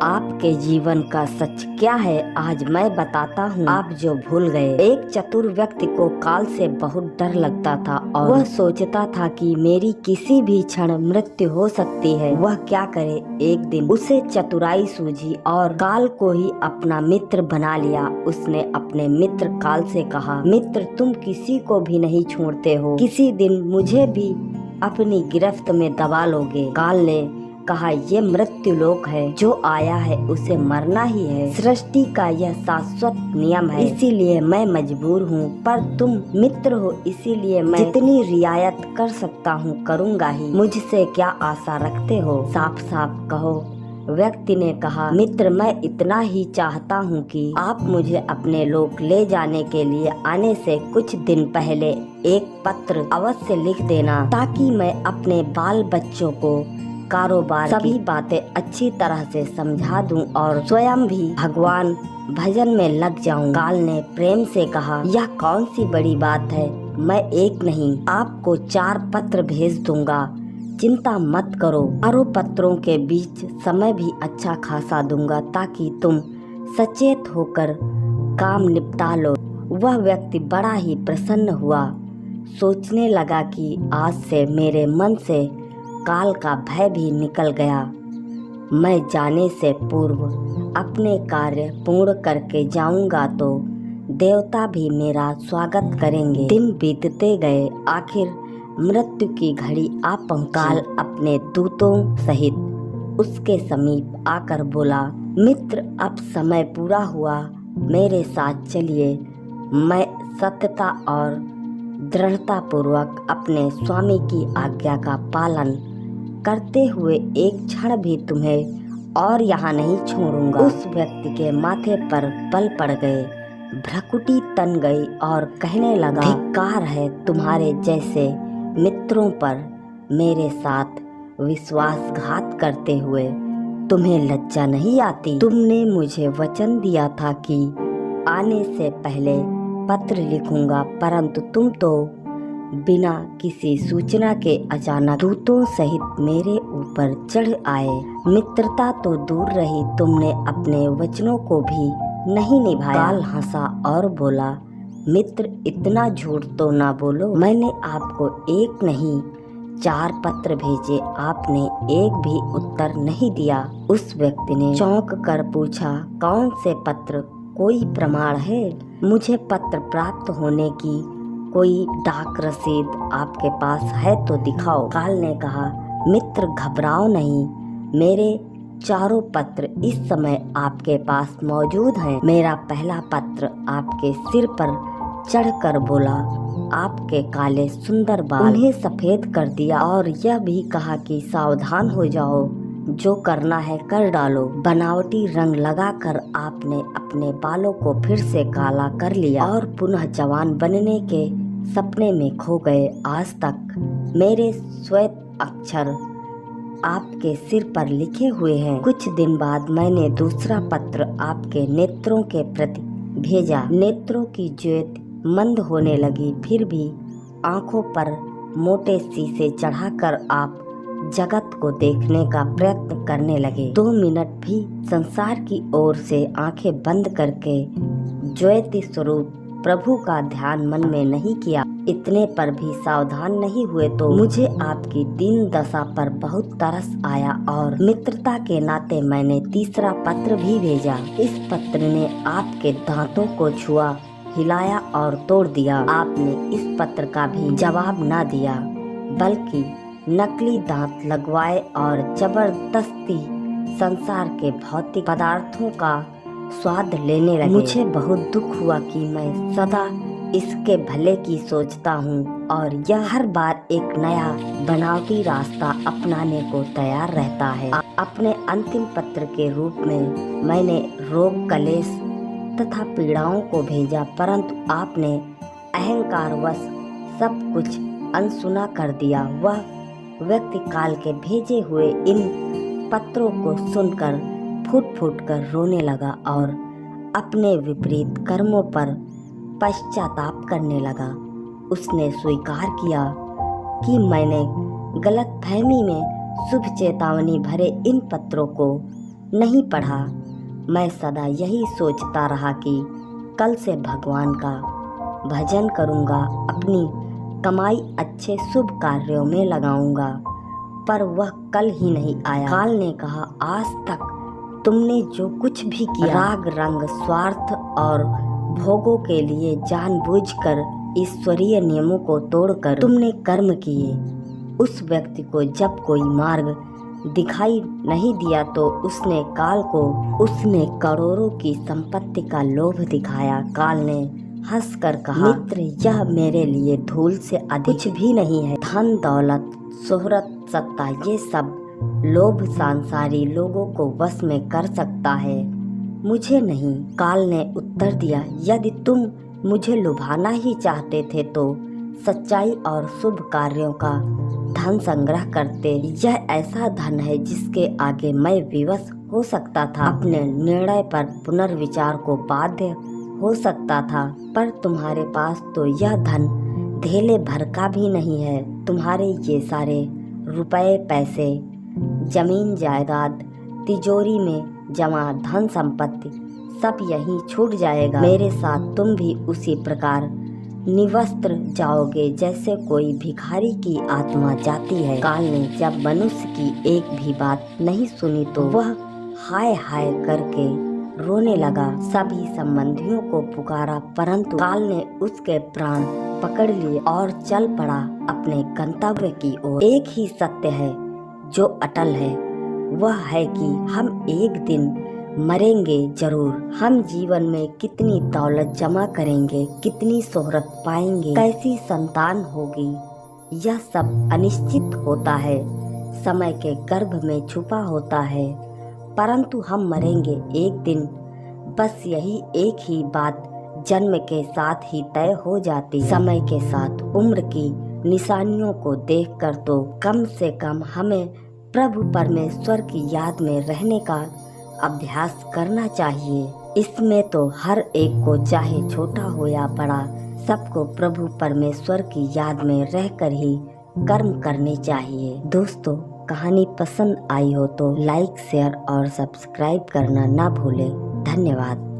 आपके जीवन का सच क्या है आज मैं बताता हूँ, आप जो भूल गए। एक चतुर व्यक्ति को काल से बहुत डर लगता था और वह सोचता था कि मेरी किसी भी क्षण मृत्यु हो सकती है। वह क्या करे। एक दिन उसे चतुराई सूझी और काल को ही अपना मित्र बना लिया। उसने अपने मित्र काल से कहा, मित्र तुम किसी को भी नहीं छोड़ते हो, किसी दिन मुझे भी अपनी गिरफ्त में दबा लोगे। काल ने कहा, ये मृत्यु लोक है, जो आया है उसे मरना ही है। सृष्टि का यह शाश्वत नियम है, इसीलिए मैं मजबूर हूँ। पर तुम मित्र हो, इसीलिए मैं जितनी रियायत कर सकता हूँ करूँगा ही। मुझसे क्या आशा रखते हो, साफ साफ कहो। व्यक्ति ने कहा, मित्र मैं इतना ही चाहता हूँ कि आप मुझे अपने लोक ले जाने के लिए आने से कुछ दिन पहले एक पत्र अवश्य लिख देना, ताकि मैं अपने बाल बच्चों को कारोबार सभी बातें अच्छी तरह से समझा दूं और स्वयं भी भगवान भजन में लग जाऊं। काल ने प्रेम से कहा, यह कौन सी बड़ी बात है, मैं एक नहीं आपको 4 पत्र भेज दूंगा, चिंता मत करो। चारों पत्रों के बीच समय भी अच्छा खासा दूंगा, ताकि तुम सचेत होकर काम निपटा लो। वह व्यक्ति बड़ा ही प्रसन्न हुआ, सोचने लगा कि आज से मेरे मन से काल का भय भी निकल गया। मैं जाने से पूर्व अपने कार्य पूर्ण करके जाऊंगा तो देवता भी मेरा स्वागत करेंगे। दिन बीतते गए, आखिर मृत्यु की घड़ी आ पहुंची। काल अपने दूतों सहित उसके समीप आकर बोला, मित्र अब समय पूरा हुआ, मेरे साथ चलिए। मैं सत्यता और दृढ़ता पूर्वक अपने स्वामी की आज्ञा का पालन करते हुए एक क्षण भी तुम्हें और यहाँ नहीं छोड़ूंगा। उस व्यक्ति के माथे पर बल पड़ गए, भ्रकुटी तन गई और कहने लगा, धिक्कार है तुम्हारे जैसे मित्रों पर मेरे साथ विश्वासघात करते हुए। तुम्हें लज्जा नहीं आती? तुमने मुझे वचन दिया था कि आने से पहले पत्र लिखूंगा, परंतु तुम तो बिना किसी सूचना के अचानक दूतों सहित मेरे ऊपर चढ़ आए। मित्रता तो दूर रही, तुमने अपने वचनों को भी नहीं निभाया। काल हंसा और बोला, मित्र इतना झूठ तो ना बोलो। मैंने आपको एक नहीं 4 पत्र भेजे, आपने एक भी उत्तर नहीं दिया। उस व्यक्ति ने चौंक कर पूछा, कौन से पत्र, कोई प्रमाण है? मुझे पत्र प्राप्त होने की कोई डाक रसीद आपके पास है तो दिखाओ। काल ने कहा, मित्र घबराओ नहीं, मेरे 4 पत्र इस समय आपके पास मौजूद हैं। मेरा पहला पत्र आपके सिर पर चढ़कर बोला, आपके काले सुंदर बाल उन्हें सफेद कर दिया, और यह भी कहा कि सावधान हो जाओ, जो करना है कर डालो। बनावटी रंग लगाकर आपने अपने बालों को फिर से काला कर लिया और पुनः जवान बनने के सपने में खो गए। आज तक मेरे श्वेत अक्षर आपके सिर पर लिखे हुए हैं। कुछ दिन बाद मैंने दूसरा पत्र आपके नेत्रों के प्रति भेजा। नेत्रों की ज्योति मंद होने लगी, फिर भी आंखों पर मोटे शीशे चढ़ाकर आप जगत को देखने का प्रयत्न करने लगे। 2 मिनट भी संसार की ओर से आंखें बंद करके ज्योति स्वरूप प्रभु का ध्यान मन में नहीं किया। इतने पर भी सावधान नहीं हुए तो मुझे आपकी दीन दशा पर बहुत तरस आया और मित्रता के नाते मैंने तीसरा पत्र भी भेजा। इस पत्र ने आपके दांतों को छुआ, हिलाया और तोड़ दिया। आपने इस पत्र का भी जवाब ना दिया, बल्कि नकली दांत लगवाए और जबरदस्ती संसार के भौतिक पदार्थों का स्वाद लेने लगे। मुझे बहुत दुख हुआ कि मैं सदा इसके भले की सोचता हूँ और यह हर बार एक नया बनावटी रास्ता अपनाने को तैयार रहता है। अपने अंतिम पत्र के रूप में मैंने रोग, कलेश तथा पीड़ाओं को भेजा, परंतु आपने अहंकारवश सब कुछ अनसुना कर दिया। वह व्यक्ति काल के भेजे हुए इन पत्रों को सुनकर फूट फूट कर रोने लगा और अपने विपरीत कर्मों पर पश्चाताप करने लगा। उसने स्वीकार किया कि मैंने गलतफहमी में शुभ चेतावनी भरे इन पत्रों को नहीं पढ़ा। मैं सदा यही सोचता रहा कि कल से भगवान का भजन करूँगा, अपनी कमाई अच्छे शुभ कार्यों में लगाऊंगा, पर वह कल ही नहीं आया। काल ने कहा, आज तक तुमने जो कुछ भी किया, राग रंग स्वार्थ और भोगों के लिए जानबूझकर ईश्वरीय नियमों को तोड़कर तुमने कर्म किए। उस व्यक्ति को जब कोई मार्ग दिखाई नहीं दिया तो उसने उसने करोड़ों की संपत्ति का लोभ दिखाया। काल ने हंसकर कहा, मित्र, यह मेरे लिए धूल से अधिक कुछ भी नहीं है। धन दौलत शोहरत सत्ता ये सब लोभ सांसारी लोगों को वश में कर सकता है, मुझे नहीं। काल ने उत्तर दिया, यदि तुम मुझे लुभाना ही चाहते थे तो सच्चाई और शुभ कार्यों का धन संग्रह करते। यह ऐसा धन है जिसके आगे मैं विवश हो सकता था, अपने निर्णय पर पुनर्विचार को बाध्य हो सकता था, पर तुम्हारे पास तो यह धन धेले भर का भी नहीं है। तुम्हारे ये सारे रुपए पैसे, जमीन जायदाद, तिजोरी में जमा धन संपत्ति सब यहीं छूट जाएगा। मेरे साथ तुम भी उसी प्रकार निवस्त्र जाओगे जैसे कोई भिखारी की आत्मा जाती है। काल ने जब मनुष्य की एक भी बात नहीं सुनी तो वह हाय हाय करके रोने लगा। सभी संबंधियों को पुकारा, परंतु काल ने उसके प्राण पकड़ लिए और चल पड़ा अपने गंतव्य की ओर। एक ही सत्य है जो अटल है, वह है कि हम एक दिन मरेंगे जरूर। हम जीवन में कितनी दौलत जमा करेंगे, कितनी शोहरत पाएंगे, कैसी संतान होगी, यह सब अनिश्चित होता है, समय के गर्भ में छुपा होता है, परंतु हम मरेंगे एक दिन। बस यही एक ही बात जन्म के साथ ही तय हो जाती। समय के साथ उम्र की निशानियों को देखकर तो कम से कम हमें प्रभु परमेश्वर की याद में रहने का अभ्यास करना चाहिए। इसमें तो हर एक को, चाहे छोटा हो या बड़ा, सबको प्रभु परमेश्वर की याद में रहकर ही कर्म करने चाहिए। दोस्तों, कहानी पसंद आई हो तो लाइक शेयर और सब्सक्राइब करना ना भूलें। धन्यवाद।